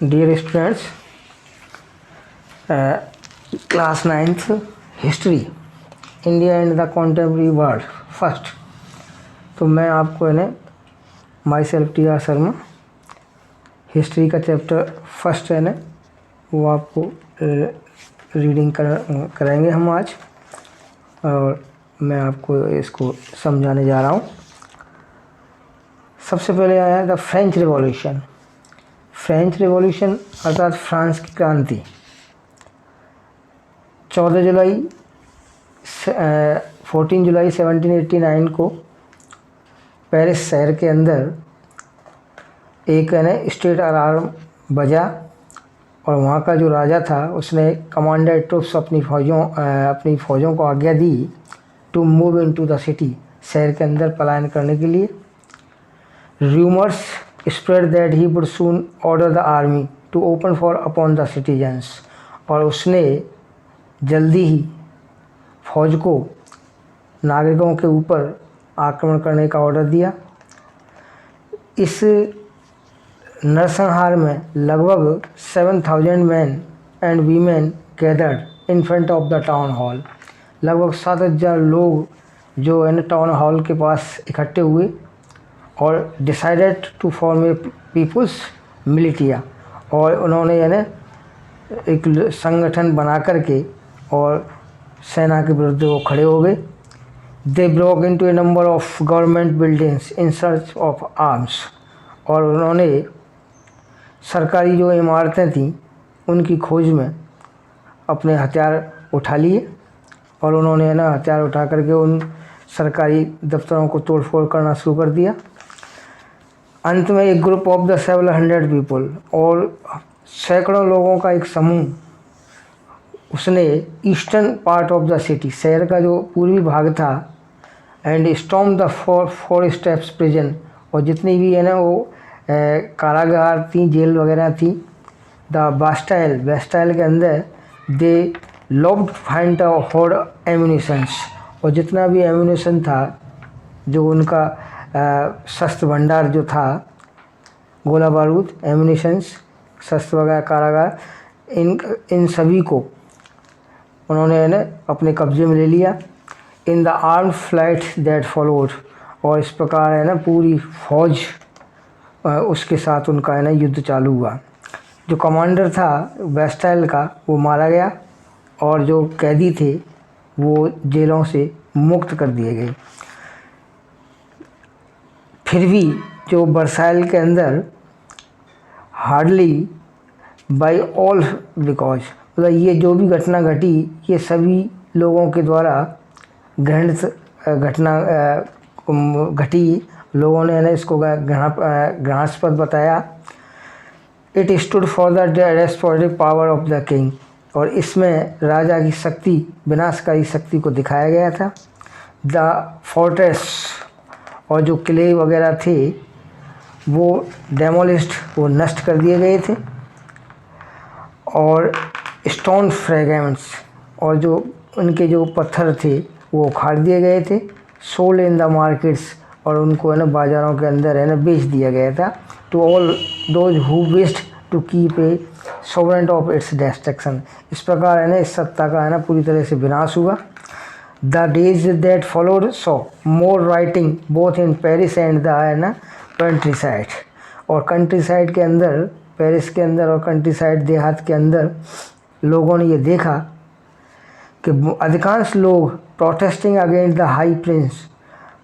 Dear students, class 9th history India and the contemporary world first. तो मैं आपको myself T R Sharma history का chapter first वो आपको रीडिंग कराएंगे हम आज, और मैं आपको इसको समझाने जा रहा हूँ। सबसे पहले आया है the French revolution. French revolution अर्थात फ्रांस की क्रांति 14 जुलाई 1789 को पेरिस शहर के अंदर एक स्टेट अलार्म बजा, और वहाँ का जो राजा था उसने कमांडर ट्रूप्स अपनी फ़ौजों को आज्ञा दी to move into the city, शहर के अंदर पलायन करने के लिए। Rumours spread that he would soon order the army to open fire upon the citizens, और उसने जल्दी ही फौज को नागरिकों के ऊपर आक्रमण करने का ऑर्डर दिया। इस नरसंहार में लगभग 7,000 man and women gathered in front of the town hall. लगभग 7,000 लोग जो टाउन हॉल के पास इकट्ठे हुए और decided to form a people's militia, और उन्होंने एक संगठन बना करके और सेना के विरुद्ध वो खड़े हो गए। They broke into A number of government buildings in search of arms, और उन्होंने सरकारी जो इमारतें थीं उनकी खोज में अपने हथियार उठा लिए, और उन्होंने हथियार उठा करके उन सरकारी दफ्तरों को तोड़फोड़ करना शुरू कर दिया। अंत में एक ग्रुप ऑफ द 700 पीपल और सैकड़ों लोगों का एक समूह उसने eastern part of the city, शहर का जो पूर्वी भाग था, and storm the four steps prison, और जितनी भी वो कारागार थी, जेल वगैरह थी, द बास्टाइल के अंदर they lobbed find the hoard ammunitions, और जितना भी एम्यूनिशन था, जो उनका शस्त्र भंडार जो था, गोला बारूद, एम्यूनिशंस, शस्त्र वगैरह, कारागार, इन सभी को उन्होंने अपने कब्जे में ले लिया। In the armed flight that followed, और इस प्रकार पूरी फौज उसके साथ उनका युद्ध चालू हुआ। जो कमांडर था बास्टाइल का वो मारा गया, और जो कैदी थे वो जेलों से मुक्त कर दिए गए। फिर भी जो वर्साइल के अंदर हार्डली बाय ऑल बिकॉज, मतलब ये जो भी घटना घटी ये सभी लोगों के द्वारा घृणित घटना घटी। लोगों ने इसको घृणास्पद बताया। It stood for the despotic power of the king, और इसमें राजा की शक्ति, विनाशकारी शक्ति को दिखाया गया था। द फोर्ट्रेस, और जो किले वगैरह थे वो डेमोलिस्ड, वो नष्ट कर दिए गए थे। और स्टोन फ्रेगमेंट्स, और जो उनके जो पत्थर थे वो उखाड़ दिए गए थे। सोल्ड इन द मार्केट्स, और उनको बाज़ारों के अंदर बेच दिया गया था। To all those who wished to keep a souvenir of its destruction, इस प्रकार इस सत्ता का पूरी तरह से विनाश हुआ। The days that followed saw more writing both in Paris and the country side, और कंट्री साइड के अंदर, पेरिस के अंदर और कंट्री साइड देहात के अंदर लोगों ने ये देखा कि अधिकांश लोग protesting against the high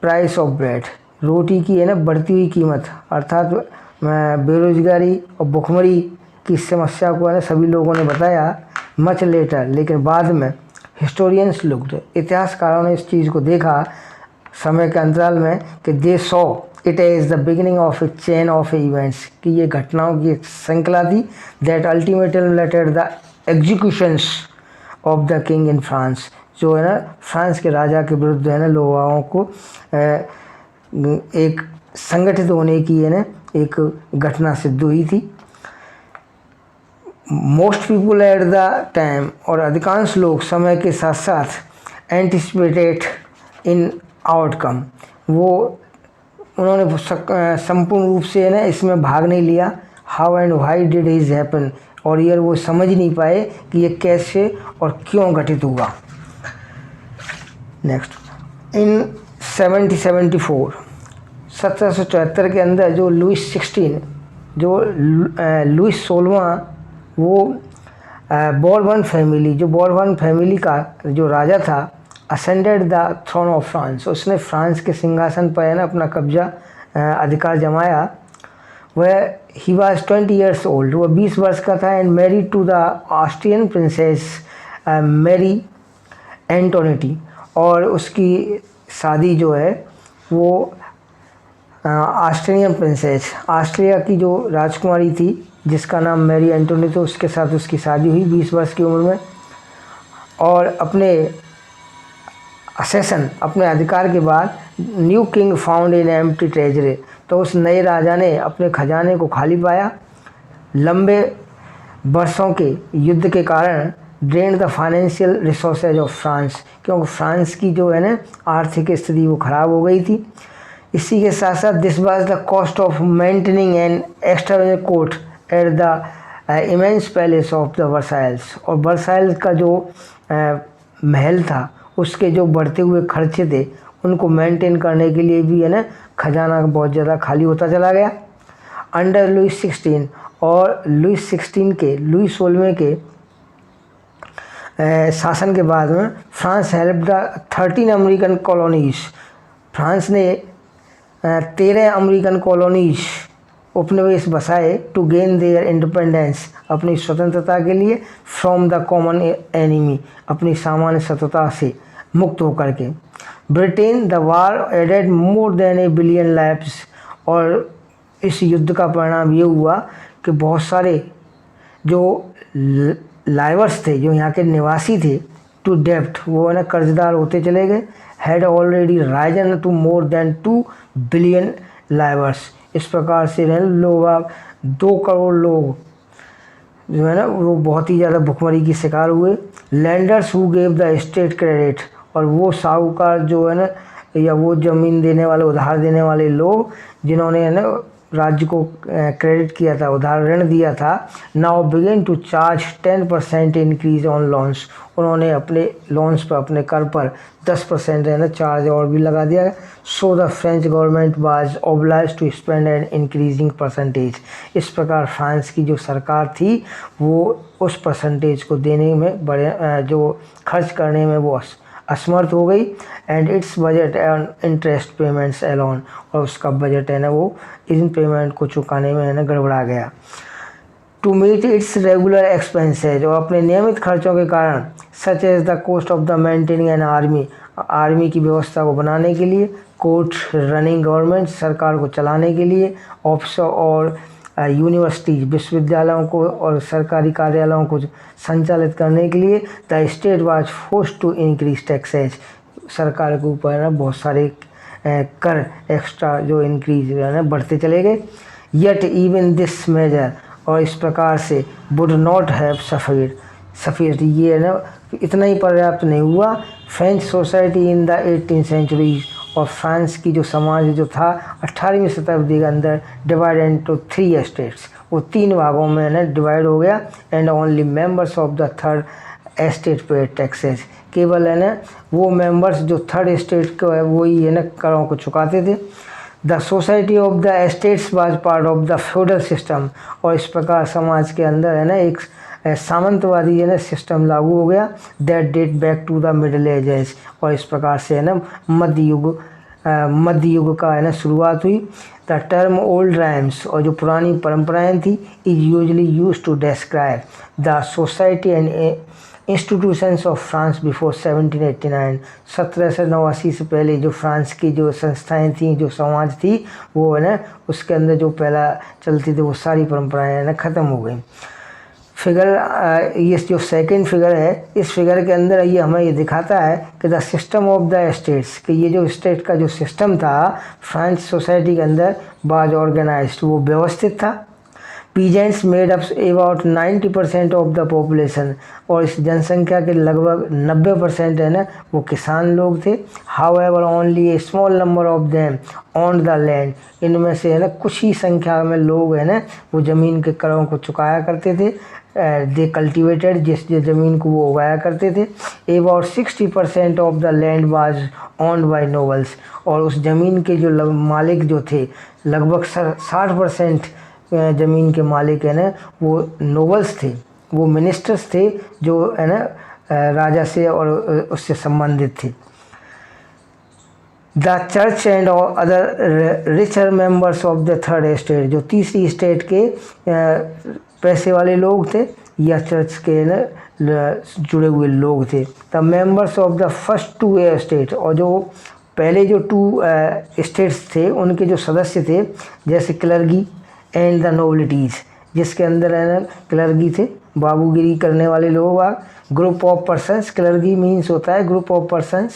price of bread, रोटी की बढ़ती हुई कीमत, अर्थात बेरोजगारी और भुखमरी की समस्या को सभी लोगों ने बताया। मच लेटर, लेकिन बाद में हिस्टोरियंस लुक्ड, इतिहासकारों ने इस चीज़ को देखा समय के अंतराल में कि they saw it is the beginning of A chain of events, कि ये घटनाओं की एक श्रृंखला थी। That ultimately related the executions of the king in France, जो फ्रांस के राजा के विरुद्ध लोगों को एक संगठित होने की एक घटना सिद्ध हुई थी। Most people at the time, और अधिकांश लोग समय के साथ साथ एंटिसिपेटेड इन आउटकम, वो उन्होंने संपूर्ण रूप से इसमें भाग नहीं लिया। How and why did is happen, और ये वो समझ नहीं पाए कि ये कैसे और क्यों घटित हुआ। नेक्स्ट, इन 1774 1774 के अंदर जो लुइस 16 जो लुइस 16वां वो बोर्बन फैमिली, जो बोर्बन फैमिली का जो राजा था, ascended the throne of France, उसने फ्रांस के सिंहासन पर है ना अपना कब्जा अधिकार जमाया। वह ही वॉज 20 ईयर्स ओल्ड, वह 20 वर्ष का था, and married to the Austrian princess Marie Antoinette, और उसकी शादी जो है वो ऑस्ट्रियन प्रिंसेस, ऑस्ट्रिया की जो राजकुमारी थी जिसका नाम मैरी एंटोनी, तो उसके साथ उसकी शादी हुई 20 वर्ष की उम्र में। और अपने असेसन, अपने अधिकार के बाद, new king found in empty treasury, तो उस नए राजा ने अपने खजाने को खाली पाया। लंबे वर्षों के युद्ध के कारण drain the financial resources of France, क्योंकि फ्रांस की जो है ना आर्थिक स्थिति वो खराब हो गई थी। इसी के साथ साथ this was the cost of maintaining an extra court at the immense palace of the Versailles, और वर्साइल्स का जो महल था उसके जो बढ़ते हुए खर्चे थे उनको मेंटेन करने के लिए भी है ना खजाना बहुत ज़्यादा खाली होता चला गया। अंडर लुइस 16, और लुइस 16वें के शासन के बाद में France help the 13 American colonies, France ने 13 अमेरिकन कॉलोनीज उपनिवेश बसाए टू गेन देयर इंडिपेंडेंस, अपनी स्वतंत्रता के लिए, फ्रॉम द कॉमन एनिमी, अपनी सामान्य शत्रुता से मुक्त होकर के। Britain the war added more than a billion lives, और इस युद्ध का परिणाम ये हुआ कि बहुत सारे जो लाइवर्स थे, जो यहाँ के निवासी थे, टू डेप्ट, वो है ना कर्जदार होते चले गए। Had already risen to more than 2 billion livres, इस प्रकार से लोग 2 करोड़ लोग जो है ना वो बहुत ही ज़्यादा भुखमरी की शिकार हुए। Landers who gave the state credit, और वो साहूकार जो है ना या वो ज़मीन देने वाले, उधार देने वाले लोग जिन्होंने है ना राज्य को क्रेडिट किया था, उधार ऋण दिया था, now begin to charge 10% increase on loans, उन्होंने अपने लोन्स पर, अपने कर पर 10% है ना चार्ज और भी लगा दिया। So the French government was obliged to spend an increasing percentage, इस प्रकार फ्रांस की जो सरकार थी वो उस परसेंटेज को देने में जो खर्च करने में वो असमर्थ हो गई। And its budget and interest payments alone, और उसका बजट है ना वो इन पेमेंट को चुकाने में है ना गड़बड़ा गया। To meet its regular expenses, और अपने नियमित खर्चों के कारण, such as the cost of the maintaining an army, army की व्यवस्था को बनाने के लिए, कोर्ट रनिंग गवर्नमेंट, सरकार को चलाने के लिए, ऑफिस और यूनिवर्सिटीज, विश्वविद्यालयों को और सरकारी कार्यालयों को संचालित करने के लिए, the state was forced to increase taxes, सरकार के ऊपर ना बहुत सारे कर एक्स्ट्रा जो इंक्रीज है ना बढ़ते चले गए। येट इवन दिस मेजर, और इस प्रकार से वुड नॉट हैव सफियड, ये है ना इतना ही पर्याप्त नहीं हुआ। French society in the 18th century, और फ्रांस की जो समाज जो था 18वीं शताब्दी के अंदर डिवाइड इनटू 3 एस्टेट्स, वो 3 भागों में ना डिवाइड हो गया। And only members of the 3rd estate पे टैक्सेस, केवल है ना वो मेंबर्स जो 3rd एस्टेट को है वही है ना करों को चुकाते थे। The society of the estates was part of the feudal system, और इस प्रकार समाज के अंदर है ना एक सामंतवादी है ना सिस्टम लागू हो गया। That date back to the middle ages, और इस प्रकार से है ना मध्य युग का है ना शुरुआत हुई। द टर्म ओल्ड राइम्स, और जो पुरानी परंपराएं थी, is usually use to describe the society and institutions of France before 1789, 1789 से पहले जो फ्रांस की जो संस्थाएं थी, जो समाज थी, वो है ना उसके अंदर जो पहला चलती थी वो सारी परंपराएं है ना ख़त्म हो गई। फिगर, ये जो सेकंड फिगर है, इस फिगर के अंदर ये हमें ये दिखाता है कि the system of the states, कि ये जो स्टेट का जो सिस्टम था फ्रांस सोसाइटी के अंदर वाज ऑर्गेनाइज्ड, वो व्यवस्थित था। Peasants made up about 90% of the population, और इस जनसंख्या के लगभग 90% है ना वो किसान लोग थे। However only A small number of them on the land, इनमें से है ना कुछ ही संख्या में लोग है ना वो ज़मीन के करों को चुकाया करते थे। दे कल्टिवेटेड, जिस ज़मीन को वो उगाया करते थे। About 60% of the land was owned by nobles, और उस ज़मीन के जो मालिक जो थे लगभग 60% ज़मीन के मालिक है ना वो नोबल्स थे, वो मिनिस्टर्स थे जो है ना राजा से और उससे संबंधित थे। The church and other richer members of the third estate, जो तीसरी स्टेट के पैसे वाले लोग थे या चर्च के ना जुड़े हुए लोग थे। The members of the first 2 estate, और जो पहले जो 2 स्टेट्स थे उनके जो सदस्य थे जैसे क्लर्गी एंड द नोबिलिटीज़, जिसके अंदर है ना क्लर्गी थे बाबूगिरी करने वाले लोग। Group of persons, clergy means होता है group of persons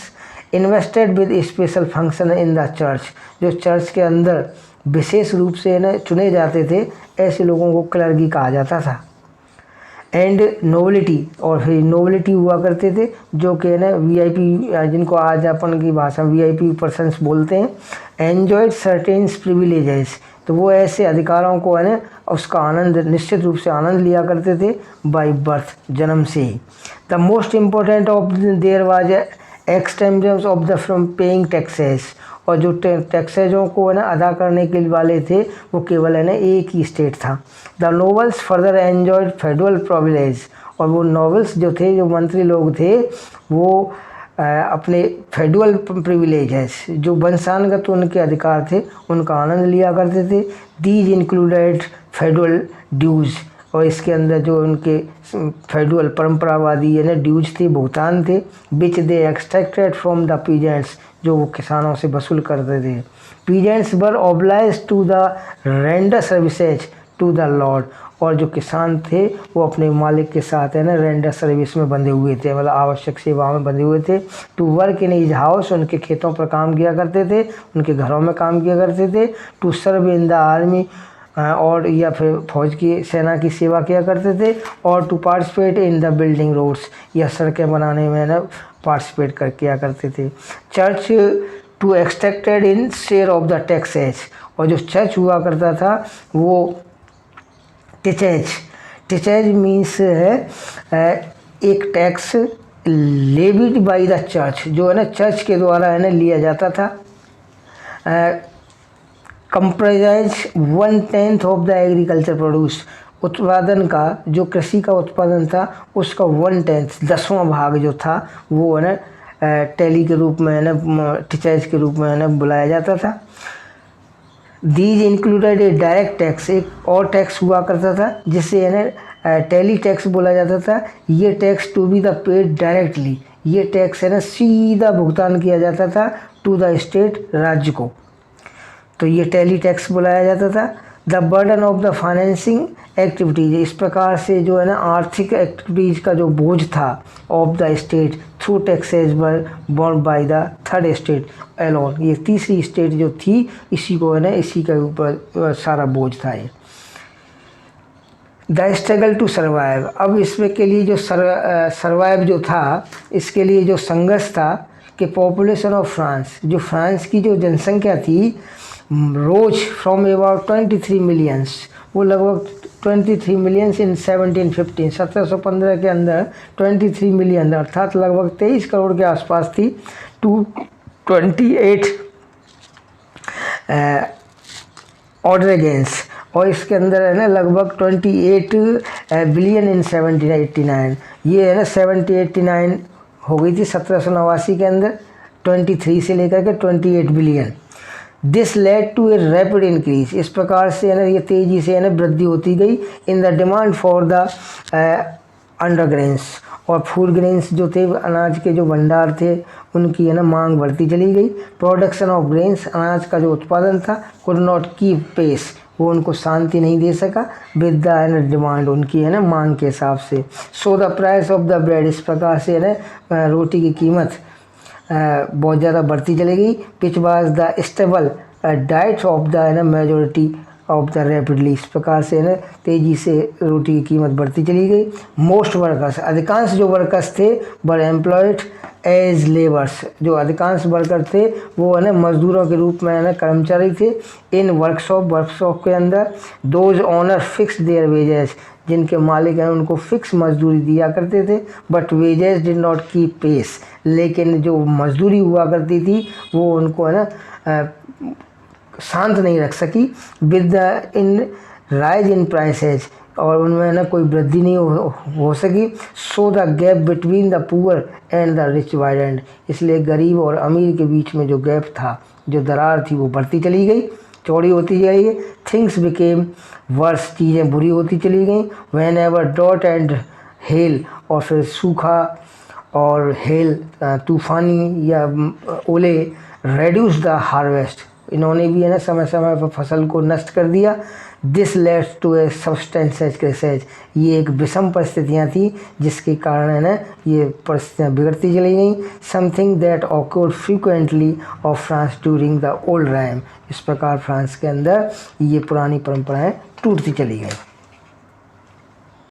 invested with special function in the church, जो चर्च के अंदर विशेष रूप से ना चुने जाते थे, ऐसे लोगों को क्लर्गी कहा जाता था। एंड नोबिलिटी, और फिर नोबिलिटी हुआ करते थे जो कि ना वीआईपी, जिनको आज अपन की भाषा वीआईपी पर्सन्स बोलते हैं। एन्जॉयड सर्टेन्स प्रिविलेजेस, तो वो ऐसे अधिकारों को है ना उसका आनंद, निश्चित रूप से आनंद लिया करते थे बाय बर्थ, जन्म से ही। The most important of there was exemptions of the from paying taxes, और जो टैक्सेजों को है ना अदा करने के वाले थे वो केवल है ना एक ही स्टेट था। The nobles further enjoyed federal privilege, और वो नोबल्स जो थे, जो मंत्री लोग थे, वो अपने फेडरल प्रिविलेजेस, जो वंशानुगत उनके अधिकार थे, उनका आनंद लिया करते थे। दीज इंक्लूडेड फेडरल ड्यूज, और इसके अंदर जो उनके फेडरल परंपरावादी है ना ड्यूज थे, भुगतान थे, which they extracted from the peasants, जो वो किसानों से वसूल करते थे। Peasants were obliged to the render services to the lord, और जो किसान थे वो अपने मालिक के साथ है ना रेंडर सर्विस में बंधे हुए थे, मतलब आवश्यक सेवाओं में बंधे हुए थे। To work in his house, उनके खेतों पर काम किया करते थे, उनके घरों में काम किया करते थे। To serve in the army, और या फिर फौज की सेना की सेवा किया करते थे। और to participate in the building roads, या सड़कें बनाने में ना पार्टिसिपेट कर किया करते थे। Church to extracted in share of the taxes, और जो चर्च हुआ करता था वो टिचेज मीन्स है एक tax levied by the church, जो है ना चर्च के द्वारा है ना लिया जाता था। Comprise 1/10 of the agriculture produce, उत्पादन का, जो कृषि का उत्पादन था उसका 1/10, 10वां भाग जो था वो है ना टैली के रूप में है ना टिचेज के रूप में है ना बुलाया जाता था। These included A direct tax, एक और टैक्स हुआ करता था जिसे है ना टैली टैक्स बोला जाता था। ये tax to be the paid directly, ये टैक्स है ना सीधा भुगतान किया जाता था टू द स्टेट, राज्य को, तो ये टैली टैक्स बुलाया जाता था। The burden of the financing activities, इस प्रकार से जो है ना आर्थिक एक्टिविटीज़ का जो बोझ था of the state through taxes were borne by the third state alone, ये तीसरी स्टेट जो थी इसी को है ना इसी के ऊपर सारा बोझ था ये। द स्ट्रगल टू सर्वाइव, अब इसमें के लिए जो सर्वाइव जो था, इसके लिए जो संघर्ष था कि पॉपुलेशन ऑफ फ्रांस, जो फ्रांस की जो जनसंख्या थी रोज फ्रॉम अबाउट 23 मिलियंस, वो लगभग 23 मिलियंस इन 1715, 1715 के अंदर 23 मिलियन अर्थात लगभग 23 करोड़ के आसपास थी, टू 28 ऑर्डर अगेंस्ट, और इसके अंदर है ना लगभग 28 बिलियन इन 1789, ये है ना 1789 हो गई थी 1789 के अंदर, 23 से लेकर के 28 billion. This led to a rapid increase, इस प्रकार से है ना ये तेज़ी से है ना वृद्धि होती गई in the demand for the under grains, और फूड ग्रेन्स जो थे, अनाज के जो भंडार थे उनकी है ना मांग बढ़ती चली गई। प्रोडक्शन ऑफ ग्रेन्स, अनाज का जो उत्पादन था, कुड नॉट कीप पेस, वो उनको शांति नहीं दे सका विद द डिमांड, उनकी है ना मांग के हिसाब से। So the price of the bread, इस प्रकार से है ना रोटी की कीमत बहुत ज़्यादा बढ़ती चली गई। Which was the stable diet of the majority of the rapidly, इस प्रकार से ना तेज़ी से रोटी की कीमत बढ़ती चली गई। मोस्ट वर्कर्स, अधिकांश जो वर्कर्स थे वर एम्प्लॉयड एज लेबर्स, जो अधिकांश वर्कर थे वो है ना मजदूरों के रूप में है ना कर्मचारी थे। इन वर्कशॉप के अंदर those owner fix their wages, जिनके मालिक हैं उनको फिक्स मजदूरी दिया करते थे। But wages did not keep pace, लेकिन जो मजदूरी हुआ करती थी वो उनको है ना शांत नहीं रख सकी। With the in rise in prices, और उनमें ना कोई वृद्धि नहीं हो सकी। So the gap between the poor and the rich widened, इसलिए गरीब और अमीर के बीच में जो गैप था, जो दरार थी वो बढ़ती चली गई, चौड़ी होती चली गई। थिंग्स बिकेम वर्स, चीज़ें बुरी होती चली गई। When ever dot and hell, और फिर सूखा और हेल तूफ़ानी या ओले रेड्यूस द हार्वेस्ट, इन्होंने भी है ना समय समय पर फसल को नष्ट कर दिया। This leads to a substantial crisis, ये एक विषम परिस्थितियाँ थी जिसके कारण है ना ये परिस्थितियाँ बिगड़ती चली गई। Something that awkward frequently of France during the old rhyme, इस प्रकार फ्रांस के अंदर ये पुरानी परंपराएं टूटती चली गई।